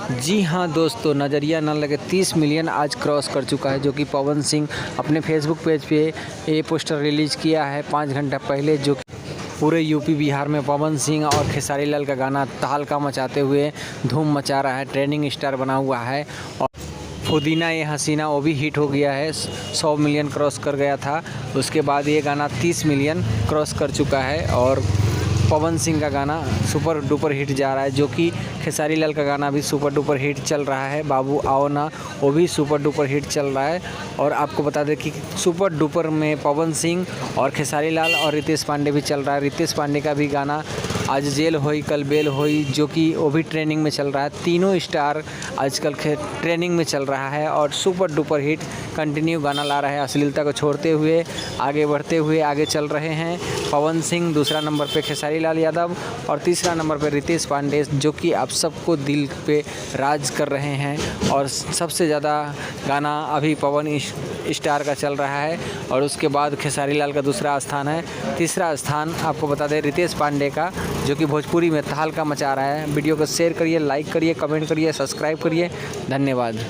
जी हाँ दोस्तों, नज़रिया न लगे 30 मिलियन आज क्रॉस कर चुका है, जो कि पवन सिंह अपने फेसबुक पेज पे ये पोस्टर रिलीज़ किया है 5 घंटा पहले, जो पूरे यूपी बिहार में पवन सिंह और खेसारी लाल का गाना तहलका मचाते हुए धूम मचा रहा है, ट्रेंडिंग स्टार बना हुआ है। और पुदीना ये हसीना वो भी हिट हो गया है, 100 मिलियन क्रॉस कर गया था। उसके बाद ये गाना 30 मिलियन क्रॉस कर चुका है और पवन सिंह का गाना सुपर डुपर हिट जा रहा है, जो कि खेसारी लाल का गाना भी सुपर डुपर हिट चल रहा है। बाबू आओ ना वो भी सुपर डुपर हिट चल रहा है। और आपको बता दें कि सुपर डुपर में पवन सिंह और खेसारी लाल और रितेश पांडे भी चल रहा है। रितेश पांडे का भी गाना आज जेल होई कल बेल होई, जो कि वो भी ट्रेंडिंग में चल रहा है। तीनों स्टार आजकल ट्रेंडिंग में चल रहा है और सुपर डुपर हिट कंटिन्यू गाना ला रहा है। अश्लीलता को छोड़ते हुए आगे बढ़ते हुए आगे चल रहे हैं पवन सिंह, दूसरा नंबर पे खेसारी लाल यादव और तीसरा नंबर पे रितेश पांडे, जो कि आप सबको दिल पे राज कर रहे हैं। और सबसे ज़्यादा गाना अभी पवन स्टार का चल रहा है और उसके बाद खेसारी लाल का दूसरा स्थान है। तीसरा स्थान आपको बता दें रितेश पांडे का, जो कि भोजपुरी में तहलका मचा रहा है। वीडियो को शेयर करिए, लाइक करिए, कमेंट करिए, सब्सक्राइब करिए। धन्यवाद।